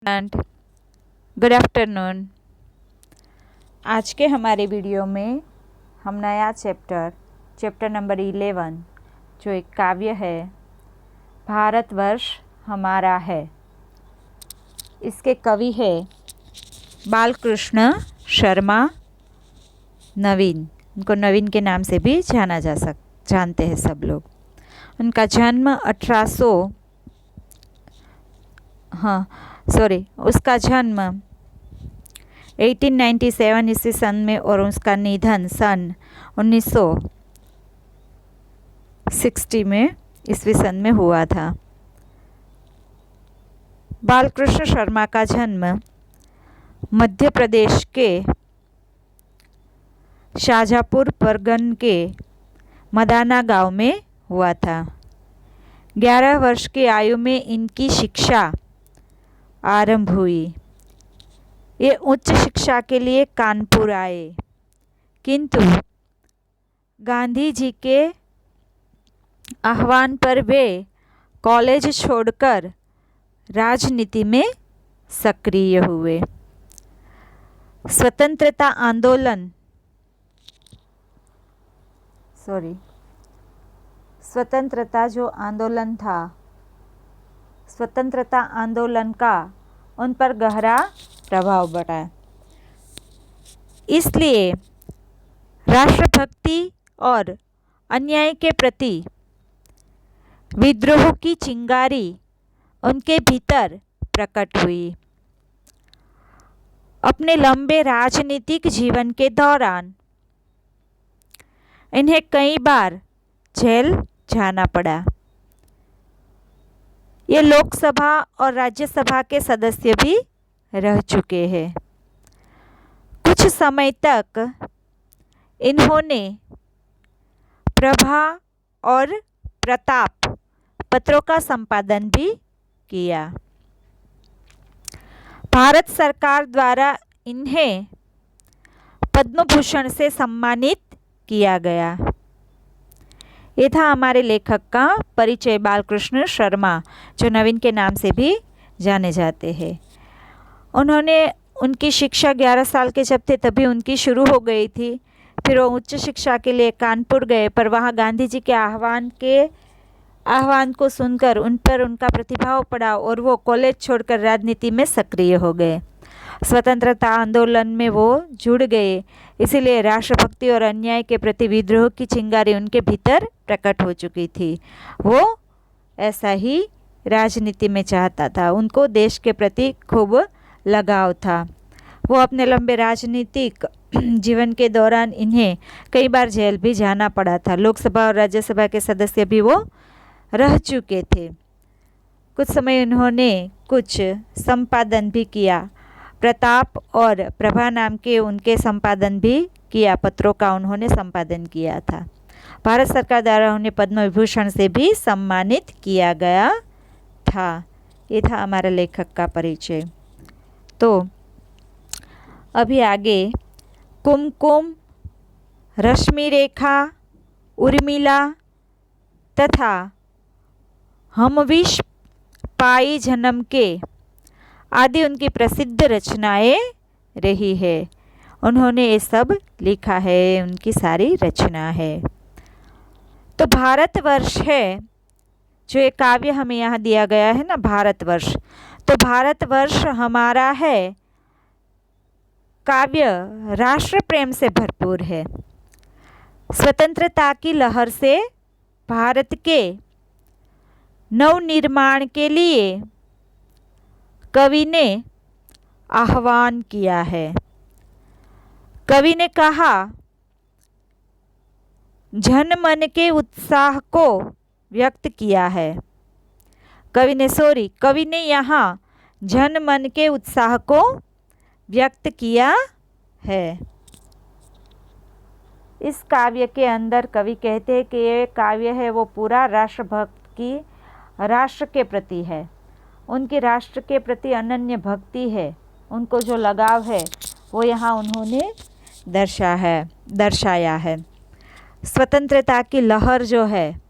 And good afternoon. आज के हमारे वीडियो में हम नया चैप्टर नंबर 11 जो एक काव्य है भारतवर्ष हमारा है, इसके कवि है बालकृष्ण शर्मा नवीन। उनको नवीन के नाम से भी जानते हैं सब लोग। उनका जन्म उसका जन्म 1897 ईस्वी सन में और उसका निधन सन 1960 में ईस्वी सन में हुआ था। बालकृष्ण शर्मा का जन्म मध्य प्रदेश के शाजापुर परगन के मदाना गांव में हुआ था। 11 वर्ष की आयु में इनकी शिक्षा आरंभ हुई। ये उच्च शिक्षा के लिए कानपुर आए, किंतु गांधी जी के आह्वान पर वे कॉलेज छोड़कर राजनीति में सक्रिय हुए। स्वतंत्रता आंदोलन का उन पर गहरा प्रभाव पड़ा। इसलिए राष्ट्रभक्ति और अन्याय के प्रति विद्रोह की चिंगारी उनके भीतर प्रकट हुई। अपने लंबे राजनीतिक जीवन के दौरान इन्हें कई बार जेल जाना पड़ा। ये लोकसभा और राज्यसभा के सदस्य भी रह चुके हैं। कुछ समय तक इन्होंने प्रभा और प्रताप पत्रों का संपादन भी किया। भारत सरकार द्वारा इन्हें पद्म भूषण से सम्मानित किया गया। ये था हमारे लेखक का परिचय, बालकृष्ण शर्मा, जो नवीन के नाम से भी जाने जाते हैं। उनकी शिक्षा 11 साल के जब थे तभी उनकी शुरू हो गई थी। फिर वो उच्च शिक्षा के लिए कानपुर गए, पर वहाँ गांधी जी के आह्वान को सुनकर उन पर उनका प्रतिभाव पड़ा और वो कॉलेज छोड़कर राजनीति में सक्रिय हो गए। स्वतंत्रता आंदोलन में वो जुड़ गए, इसीलिए राष्ट्रभक्ति और अन्याय के प्रति विद्रोह की चिंगारी उनके भीतर प्रकट हो चुकी थी। वो ऐसा ही राजनीति में चाहता था। उनको देश के प्रति खूब लगाव था। वो अपने लंबे राजनीतिक जीवन के दौरान इन्हें कई बार जेल भी जाना पड़ा था। लोकसभा और राज्यसभा के सदस्य भी वो रह चुके थे। कुछ समय उन्होंने कुछ संपादन भी किया। प्रताप और प्रभा नाम के उनके संपादन भी किया, पत्रों का उन्होंने संपादन किया था। भारत सरकार द्वारा उन्हें पद्म विभूषण से भी सम्मानित किया गया था। ये था हमारा लेखक का परिचय। तो अभी आगे कुमकुम, रश्मि रेखा, उर्मिला तथा हमविश पाई जन्म के आदि उनकी प्रसिद्ध रचनाएं रही है। उन्होंने ये सब लिखा है, उनकी सारी रचना है। तो भारतवर्ष है जो एक काव्य हमें यहाँ दिया गया है ना, भारतवर्ष। तो भारतवर्ष हमारा है काव्य राष्ट्र प्रेम से भरपूर है। स्वतंत्रता की लहर से भारत के नवनिर्माण के लिए कवि ने आह्वान किया है। कवि ने कहा, जन मन के उत्साह को व्यक्त किया है। कवि ने यहाँ जन मन के उत्साह को व्यक्त किया है। इस काव्य के अंदर कवि कहते हैं कि ये काव्य है वो पूरा राष्ट्रभक्त की राष्ट्र के प्रति है। उनकी राष्ट्र के प्रति अनन्य भक्ति है। उनको जो लगाव है वो यहाँ उन्होंने दर्शाया है। स्वतंत्रता की लहर जो है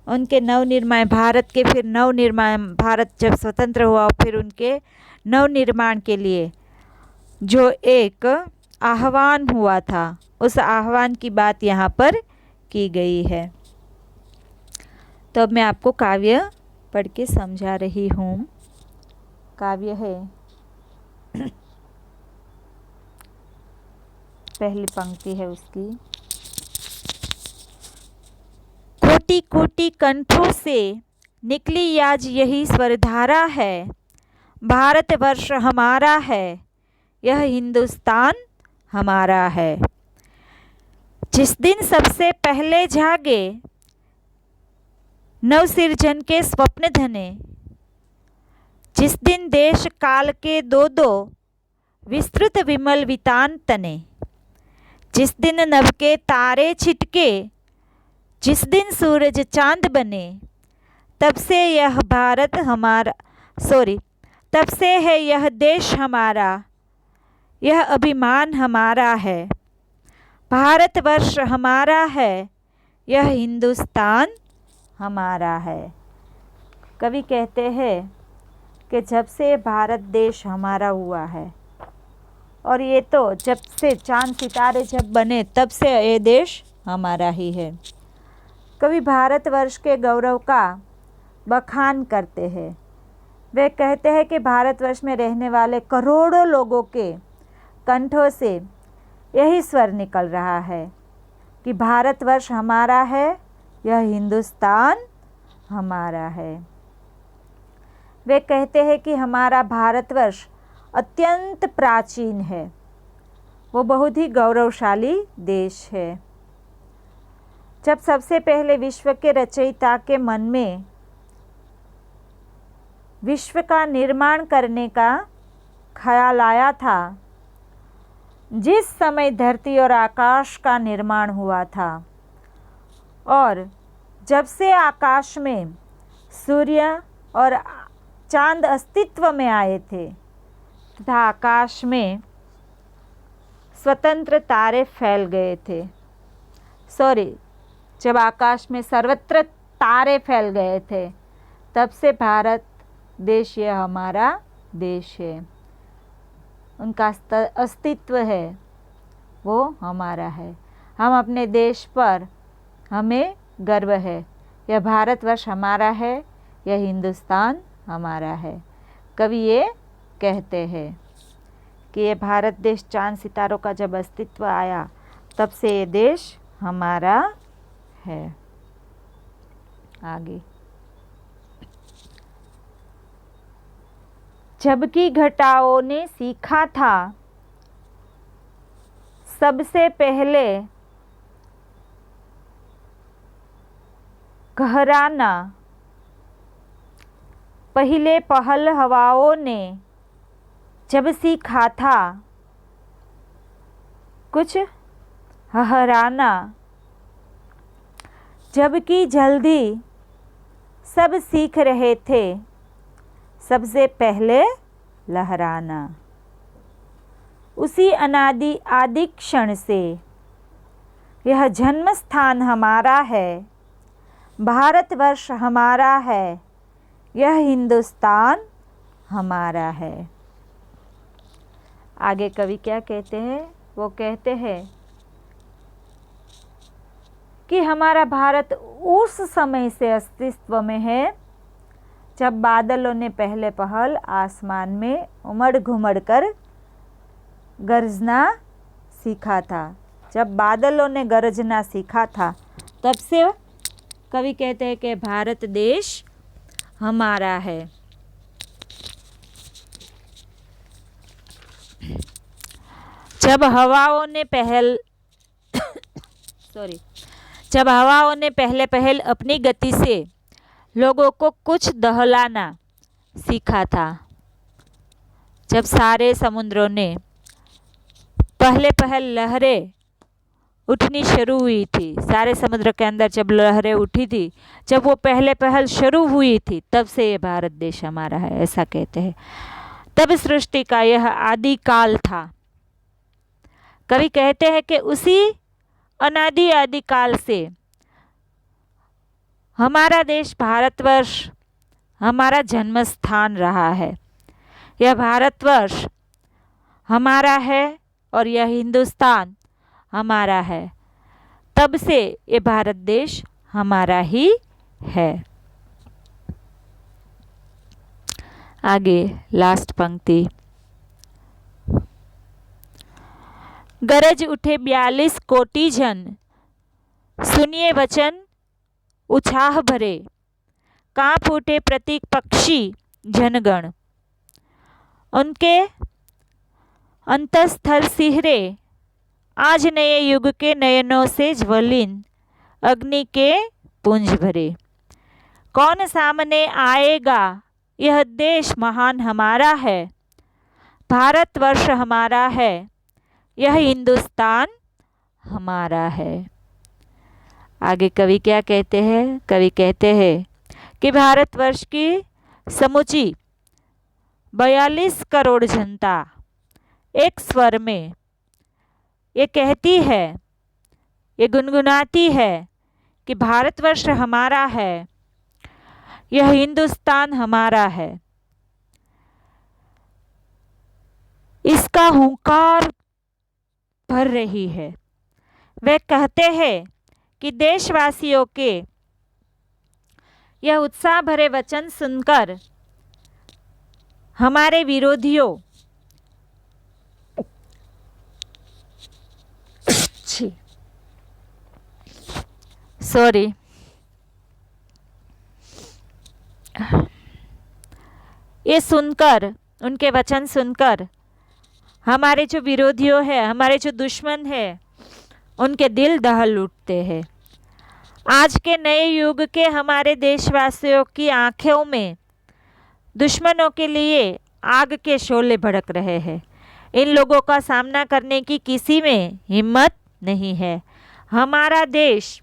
उनके नवनिर्माण भारत के, फिर नवनिर्माण भारत जब स्वतंत्र हुआ, फिर उनके नवनिर्माण के लिए जो एक आह्वान हुआ था, उस आह्वान की बात यहाँ पर की गई है। तो अब मैं आपको काव्य पढ़ के समझा रही हूँ। काव्य है, पहली पंक्ति है उसकी। कोटि कोटि कंठों से निकली आज यही स्वरधारा है, भारतवर्ष हमारा है, यह हिंदुस्तान हमारा है। जिस दिन सबसे पहले जागे नवसृजन के स्वप्न धने, जिस दिन देश काल के दो दो विस्तृत विमल वितान तने, जिस दिन नभ के तारे छिटके, जिस दिन सूरज चांद बने, तब से यह भारत हमारा तब से है यह देश हमारा, यह अभिमान हमारा है, भारतवर्ष हमारा है, यह हिंदुस्तान हमारा है। कवि कहते हैं कि जब से भारत देश हमारा हुआ है, और ये तो जब से चांद सितारे जब बने तब से ये देश हमारा ही है। कवि भारतवर्ष के गौरव का बखान करते हैं। वे कहते हैं कि भारतवर्ष में रहने वाले करोड़ों लोगों के कंठों से यही स्वर निकल रहा है कि भारतवर्ष हमारा है, यह हिंदुस्तान हमारा है। वे कहते हैं कि हमारा भारतवर्ष अत्यंत प्राचीन है, वो बहुत ही गौरवशाली देश है। जब सबसे पहले विश्व के रचयिता के मन में विश्व का निर्माण करने का ख्याल आया था, जिस समय धरती और आकाश का निर्माण हुआ था, और जब से आकाश में सूर्य और चांद अस्तित्व में आए थे तथा आकाश में स्वतंत्र तारे फैल गए थे, जब आकाश में सर्वत्र तारे फैल गए थे, तब से भारत देश यह हमारा देश है, उनका अस्तित्व है वो हमारा है। हम अपने देश पर हमें गर्व है, यह भारतवर्ष हमारा है, यह हिंदुस्तान हमारा है। कवि ये कहते हैं कि ये भारत देश चांद सितारों का जब अस्तित्व आया तब से ये देश हमारा है। आगे, जबकि घटाओं ने सीखा था सबसे पहले घराना, पहले पहल हवाओं ने जब सीखा था कुछ हहराना, जबकि जल्दी सब सीख रहे थे सबसे पहले लहराना। उसी अनादि आदि क्षण से यह जन्म स्थान हमारा है, भारतवर्ष हमारा है, यह हिंदुस्तान हमारा है। आगे कवि क्या कहते हैं? वो कहते हैं कि हमारा भारत उस समय से अस्तित्व में है जब बादलों ने पहले पहल आसमान में उमड़ घुमड़ कर गरजना सीखा था। जब बादलों ने गरजना सीखा था तब से कवि कहते हैं कि भारत देश हमारा है। जब हवाओं ने पहले अपनी गति से लोगों को कुछ दहलाना सीखा था, जब सारे समुद्रों ने पहले लहरें उठनी शुरू हुई थी, सारे समुद्र के अंदर जब लहरें उठी थी, जब वो पहल शुरू हुई थी, तब से ये भारत देश हमारा है, ऐसा कहते हैं। तब सृष्टि का यह आदि काल था। कवि कहते हैं कि उसी अनादि आदि काल से हमारा देश भारतवर्ष हमारा जन्म स्थान रहा है। यह भारतवर्ष हमारा है और यह हिंदुस्तान हमारा है, तब से ये भारत देश हमारा ही है। आगे लास्ट पंक्ति। गरज उठे 42 कोटि जन, सुनिए वचन उत्साह भरे, कांप उठे प्रतीक पक्षी जनगण, उनके अंतस्थल सिहरे, आज नए युग के नयनों से ज्वलिन अग्नि के पुंज भरे। कौन सामने आएगा, यह देश महान हमारा है, भारतवर्ष हमारा है, यह हिंदुस्तान हमारा है। आगे कवि क्या कहते हैं? कवि कहते हैं कि भारतवर्ष की समूची 42 करोड़ जनता एक स्वर में ये कहती है, ये गुनगुनाती है कि भारतवर्ष हमारा है, यह हिंदुस्तान हमारा है। इसका हुंकार भर रही है। वे कहते हैं कि देशवासियों के यह उत्साह भरे वचन सुनकर हमारे विरोधियों ये सुनकर, उनके वचन सुनकर हमारे जो विरोधियों है, हमारे जो दुश्मन है, उनके दिल दहल उठते हैं। आज के नए युग के हमारे देशवासियों की आंखों में दुश्मनों के लिए आग के शोले भड़क रहे हैं। इन लोगों का सामना करने की किसी में हिम्मत नहीं है। हमारा देश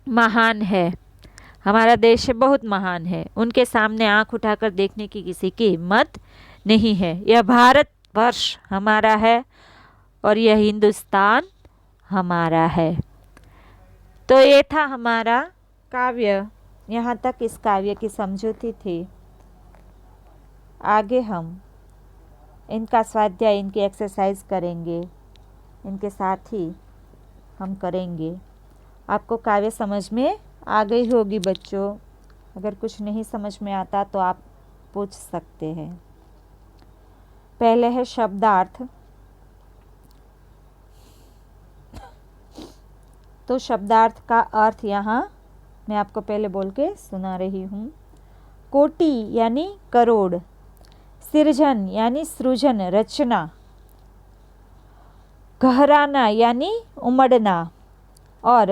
महान है, हमारा देश बहुत महान है, उनके सामने आंख उठाकर देखने की किसी की हिम्मत नहीं है। यह भारतवर्ष हमारा है और यह हिंदुस्तान हमारा है। तो ये था हमारा काव्य। यहाँ तक इस काव्य की समझौती थी। आगे हम इनका स्वाध्याय, इनकी एक्सरसाइज करेंगे, इनके साथ ही हम करेंगे। आपको काव्य समझ में आ गई होगी बच्चों। अगर कुछ नहीं समझ में आता तो आप पूछ सकते हैं। पहले है शब्दार्थ। तो शब्दार्थ का अर्थ यहाँ मैं आपको पहले बोल के सुना रही हूँ। कोटि यानी करोड़, सृजन यानी सृजन रचना, गहराना यानी उमड़ना, और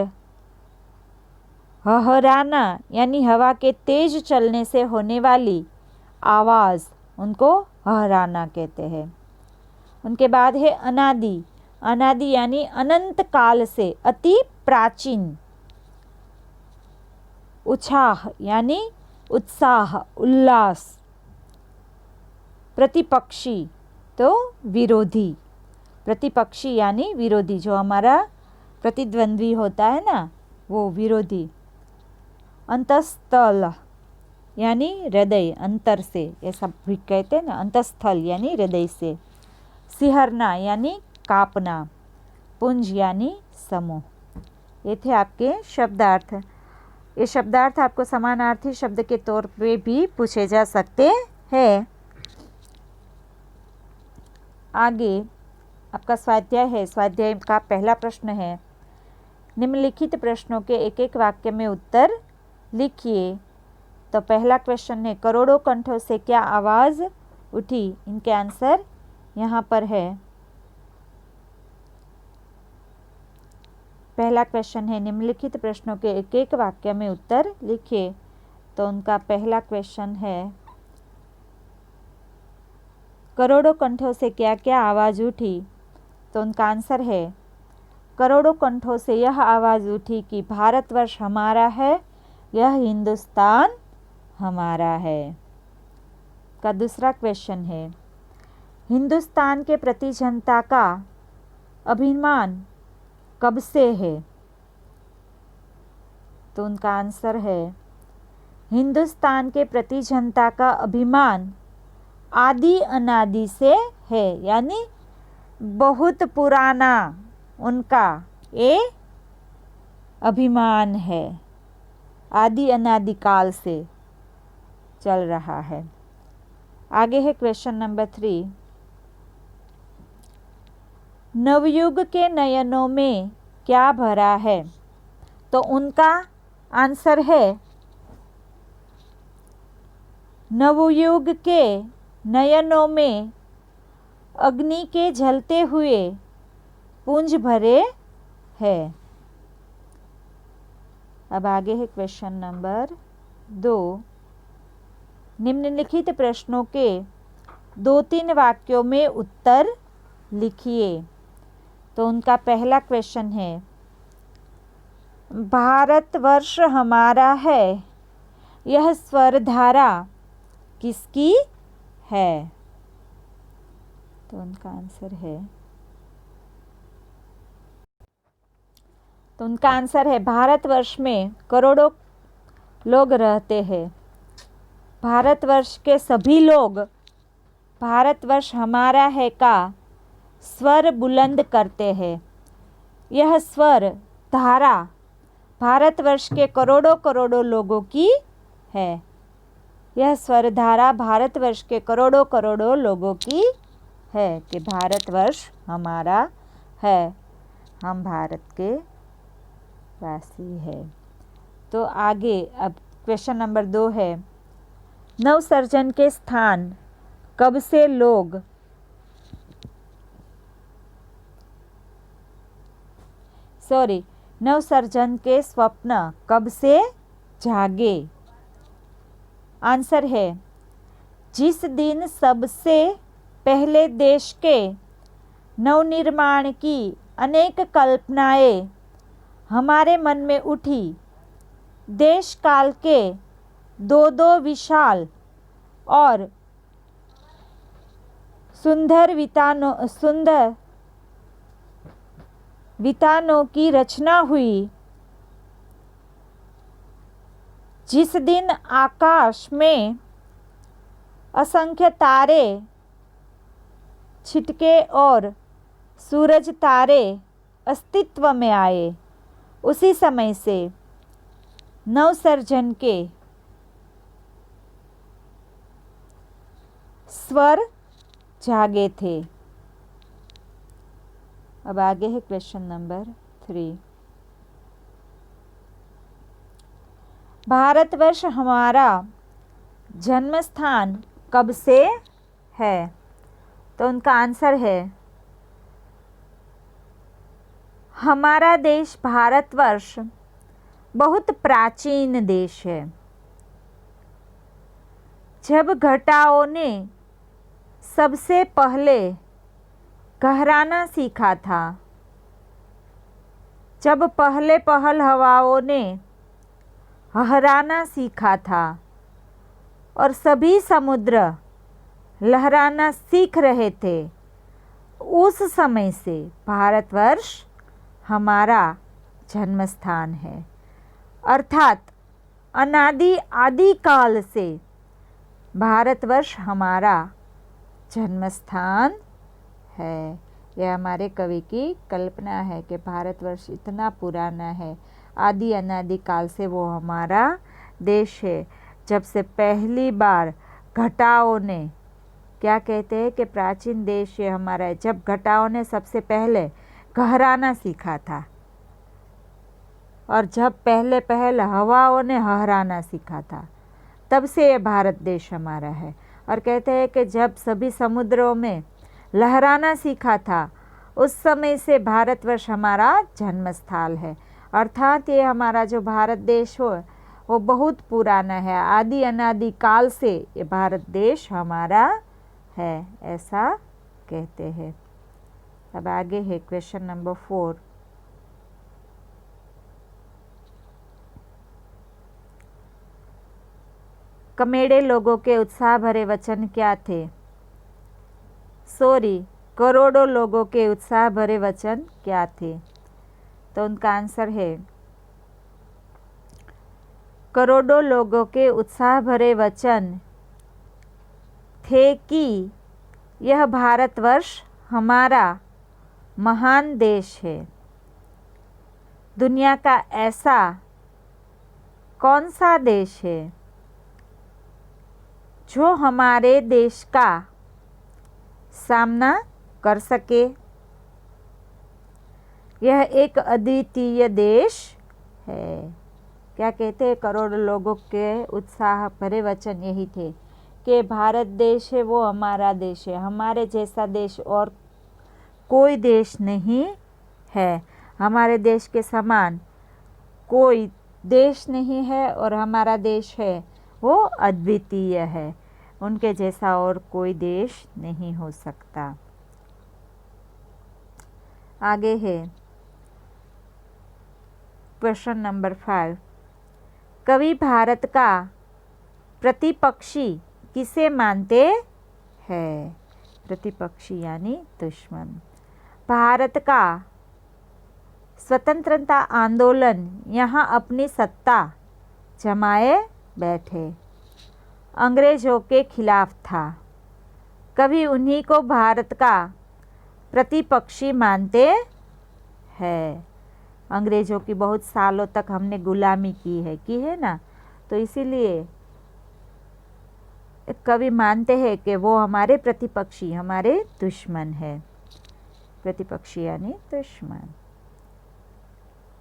हहराना यानी हवा के तेज चलने से होने वाली आवाज़, उनको हहराना कहते हैं। उनके बाद है अनादि। अनादि यानी अनंत काल से अति प्राचीन। उत्साह यानी उत्साह, उल्लास। प्रतिपक्षी तो विरोधी। प्रतिपक्षी यानी विरोधी, जो हमारा प्रतिद्वंद्वी होता है ना, वो विरोधी। अंतस्थल यानी हृदय, अंतर से, ये सब भी कहते हैं ना। अंतस्थल यानी हृदय से। सिहरना यानी कापना। पुंज यानी समूह। ये थे आपके शब्दार्थ। ये शब्दार्थ आपको समानार्थी शब्द के तौर पे भी पूछे जा सकते हैं। आगे आपका स्वाध्याय है। स्वाध्याय का पहला प्रश्न है, निम्नलिखित प्रश्नों के एक एक वाक्य में उत्तर लिखिए। तो पहला क्वेश्चन है, करोड़ों कंठों से क्या आवाज़ उठी? इनके आंसर यहाँ पर है। पहला क्वेश्चन है, निम्नलिखित प्रश्नों के एक एक वाक्य में उत्तर लिखिए। तो उनका पहला क्वेश्चन है, करोड़ों कंठों से क्या क्या आवाज़ उठी? तो उनका आंसर है, करोड़ों कंठों से यह आवाज़ उठी कि भारतवर्ष हमारा है, यह हिंदुस्तान हमारा है। का दूसरा क्वेश्चन है, हिंदुस्तान के प्रति जनता का अभिमान कब से है? तो उनका आंसर है, हिंदुस्तान के प्रति जनता का अभिमान आदि अनादि से है, यानी बहुत पुराना उनका ये अभिमान है, आदि अनादि काल से चल रहा है। आगे है क्वेश्चन नंबर 3। नवयुग के नयनों में क्या भरा है? तो उनका आंसर है नवयुग के नयनों में अग्नि के जलते हुए पुंज भरे है। अब आगे है क्वेश्चन नंबर 2। निम्नलिखित प्रश्नों के 2-3 वाक्यों में उत्तर लिखिए। तो उनका पहला क्वेश्चन है, भारतवर्ष हमारा है, यह स्वरधारा किसकी है? तो उनका आंसर है भारतवर्ष में करोड़ों लोग रहते हैं। भारतवर्ष के सभी लोग भारतवर्ष हमारा है का स्वर बुलंद करते हैं। यह स्वर धारा भारतवर्ष के करोड़ों करोड़ों लोगों की है। यह स्वर धारा भारतवर्ष के करोड़ों करोड़ों लोगों की है कि भारतवर्ष हमारा है, हम भारत के वासी है। तो आगे अब क्वेश्चन नंबर 2 है, नवसर्जन के स्थान कब से लोग नवसर्जन के स्वप्न कब से जागे? आंसर है जिस दिन सबसे पहले देश के नवनिर्माण की अनेक कल्पनाएं हमारे मन में उठी। देश काल के दो विशाल और सुंदर वितानों की रचना हुई। जिस दिन आकाश में असंख्य तारे छिटके और सूरज तारे अस्तित्व में आए, उसी समय से नवसर्जन के स्वर जागे थे। अब आगे है क्वेश्चन नंबर 3। भारतवर्ष हमारा जन्म स्थान कब से है? तो उनका आंसर है हमारा देश भारतवर्ष बहुत प्राचीन देश है। जब घटाओं ने सबसे पहले गहराना सीखा था, जब पहले पहल हवाओं ने हराना सीखा था और सभी समुद्र लहराना सीख रहे थे, उस समय से भारतवर्ष हमारा जन्म स्थान है। अर्थात अनादि आदि काल से भारतवर्ष हमारा जन्म स्थान है। यह हमारे कवि की कल्पना है कि भारतवर्ष इतना पुराना है, आदि अनादि काल से वो हमारा देश है। जब से पहली बार घटाओं ने, क्या कहते हैं कि प्राचीन देश ये हमारा है, जब घटाओं ने सबसे पहले गहराना सीखा था और जब पहले हवाओं ने हराना सीखा था, तब से ये भारत देश हमारा है। और कहते हैं कि जब सभी समुद्रों में लहराना सीखा था, उस समय से भारतवर्ष हमारा जन्म स्थल है। अर्थात ये हमारा जो भारत देश हो वो बहुत पुराना है, आदि अनादि काल से ये भारत देश हमारा है, ऐसा कहते हैं। अब आगे है क्वेश्चन नंबर 4। कमेड़े लोगों के उत्साह भरे वचन क्या थे? करोड़ों लोगों के उत्साह भरे वचन क्या थे? तो उनका आंसर है करोड़ों लोगों के उत्साह भरे वचन थे कि यह भारतवर्ष हमारा महान देश है। दुनिया का ऐसा कौन सा देश है जो हमारे देश का सामना कर सके? यह एक अद्वितीय देश है। क्या कहते हैं? करोड़ों लोगों के उत्साह भरे वचन यही थे कि भारत देश है वो हमारा देश है, हमारे जैसा देश और कोई देश नहीं है, हमारे देश के समान कोई देश नहीं है और हमारा देश है वो अद्वितीय है, उनके जैसा और कोई देश नहीं हो सकता। आगे है क्वेश्चन नंबर 5। कवि भारत का प्रतिपक्षी किसे मानते हैं? प्रतिपक्षी यानी दुश्मन। भारत का स्वतंत्रता आंदोलन यहाँ अपनी सत्ता जमाए बैठे अंग्रेजों के खिलाफ था। कभी उन्हीं को भारत का प्रतिपक्षी मानते हैं। अंग्रेजों की बहुत सालों तक हमने गुलामी की है ना, तो इसीलिए कवि मानते हैं कि वो हमारे प्रतिपक्षी, हमारे दुश्मन है। प्रतिपक्षी यानी दुश्मन।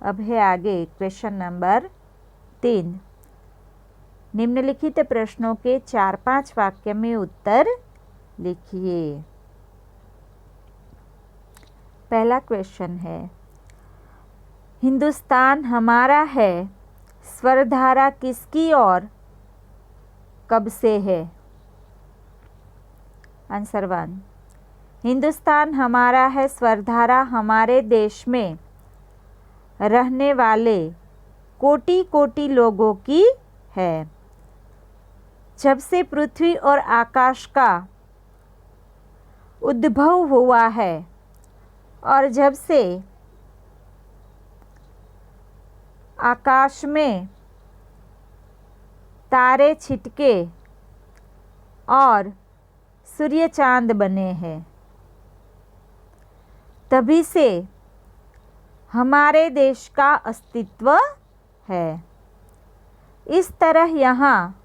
अब है आगे क्वेश्चन नंबर 3। निम्नलिखित प्रश्नों के 4-5 वाक्य में उत्तर लिखिए। पहला क्वेश्चन है, हिंदुस्तान हमारा है, स्वरधारा किसकी और कब से है? आंसर 1। हिंदुस्तान हमारा है स्वरधारा हमारे देश में रहने वाले कोटि कोटि लोगों की है। जब से पृथ्वी और आकाश का उद्भव हुआ है और जब से आकाश में तारे छिटके और सूर्य चांद बने हैं, तभी से हमारे देश का अस्तित्व है। इस तरह यहाँ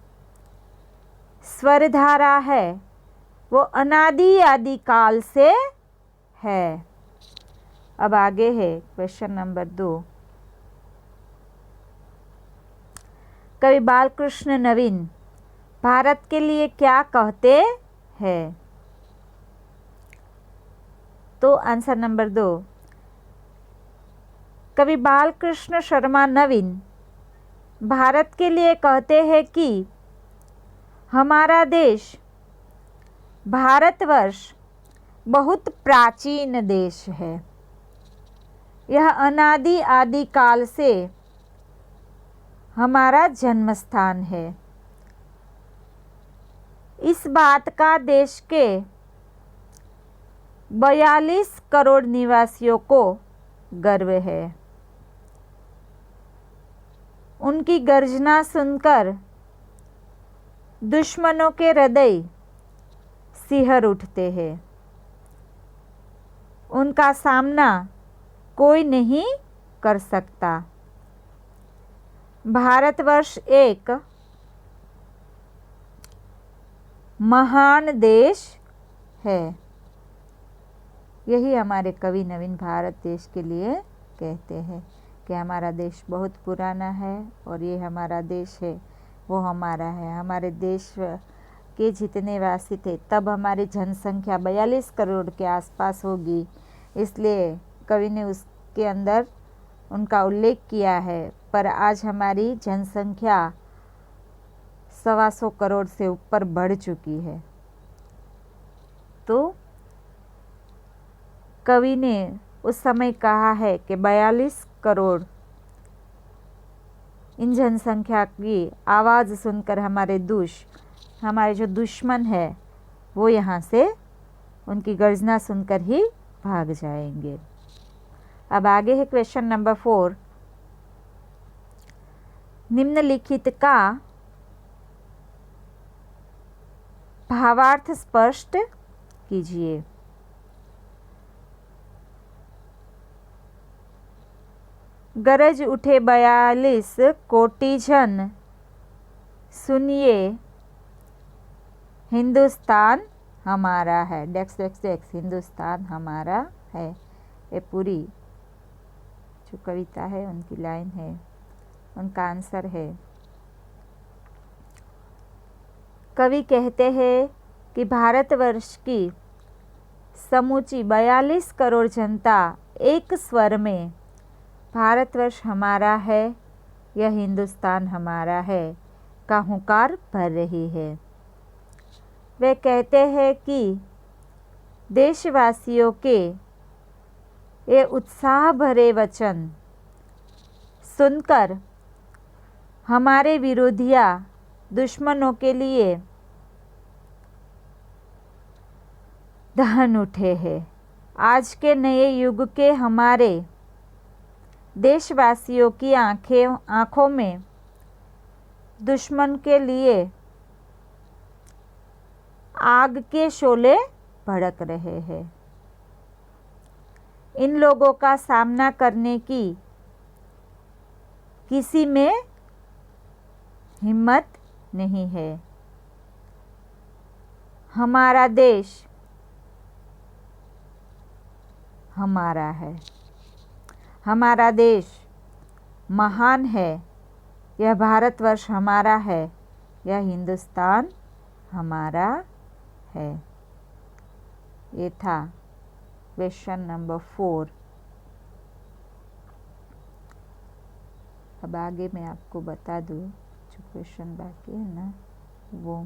स्वरधारा है वो अनादि आदि काल से है। अब आगे है क्वेश्चन नंबर 2। कवि बालकृष्ण नवीन भारत के लिए क्या कहते हैं? तो आंसर नंबर 2। कवि बालकृष्ण शर्मा नवीन भारत के लिए कहते हैं कि हमारा देश भारतवर्ष बहुत प्राचीन देश है। यह अनादि आदि काल से हमारा जन्म स्थान है। इस बात का देश के 42 करोड़ निवासियों को गर्व है। उनकी गर्जना सुनकर दुश्मनों के हृदय सिहर उठते हैं। उनका सामना कोई नहीं कर सकता। भारतवर्ष एक महान देश है। यही हमारे कवि नवीन भारत देश के लिए कहते हैं कि हमारा देश बहुत पुराना है और ये हमारा देश है वो हमारा है। हमारे देश के जितने वासी थे तब हमारी जनसंख्या 42 करोड़ के आसपास होगी, इसलिए कवि ने उसके अंदर उनका उल्लेख किया है। पर आज हमारी जनसंख्या 125 करोड़ से ऊपर बढ़ चुकी है। तो कवि ने उस समय कहा है कि 42 करोड़ इन जनसंख्या की आवाज़ सुनकर हमारे जो दुश्मन है वो यहाँ से उनकी गर्जना सुनकर ही भाग जाएंगे। अब आगे है क्वेश्चन नंबर 4। निम्नलिखित का भावार्थ स्पष्ट कीजिए। गरज उठे 42 कोटि जन, सुनिए हिंदुस्तान हमारा है। डेक्स डेक्स डेक्स, हिंदुस्तान हमारा है। ये पूरी जो कविता है उनकी लाइन है, उनका आंसर है। कवि कहते हैं कि भारतवर्ष की समूची 42 करोड़ जनता एक स्वर में भारतवर्ष हमारा है, यह हिंदुस्तान हमारा है का हुंकार भर रही है। वे कहते हैं कि देशवासियों के ये उत्साह भरे वचन सुनकर हमारे विरोधिया दुश्मनों के लिए दहन उठे हैं। आज के नए युग के हमारे देशवासियों की आंखों में दुश्मन के लिए आग के शोले भड़क रहे हैं। इन लोगों का सामना करने की किसी में हिम्मत नहीं है। हमारा देश हमारा है, हमारा देश महान है, यह भारतवर्ष हमारा है, यह हिंदुस्तान हमारा है। ये था क्वेश्चन नंबर 4। अब आगे मैं आपको बता दूं जो क्वेश्चन बाकी है ना, वो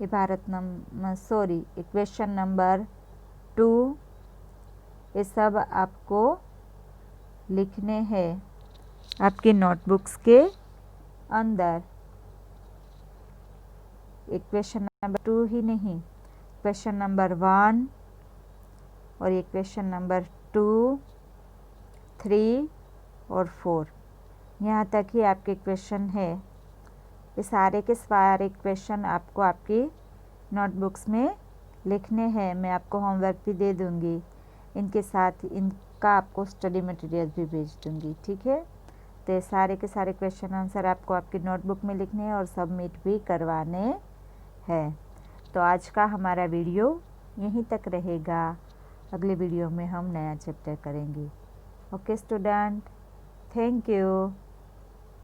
ये क्वेश्चन नंबर 2, ये सब आपको लिखने हैं आपकी नोटबुक्स के अंदर। एक क्वेश्चन नंबर 2 ही नहीं, क्वेश्चन नंबर 1 और ये क्वेश्चन नंबर 2, 3 और 4, यहाँ तक ही आपके क्वेश्चन है। ये सारे के सारे क्वेश्चन आपको आपकी नोटबुक्स में लिखने हैं। मैं आपको होमवर्क भी दे दूँगी, इनके साथ इनका आपको स्टडी मटेरियल भी भेज दूँगी, ठीक है। तो ये सारे के सारे क्वेश्चन आंसर आपको आपकी नोटबुक में लिखने हैं और सबमिट भी करवाने हैं। तो आज का हमारा वीडियो यहीं तक रहेगा। अगले वीडियो में हम नया चैप्टर करेंगे। Okay student, thank you.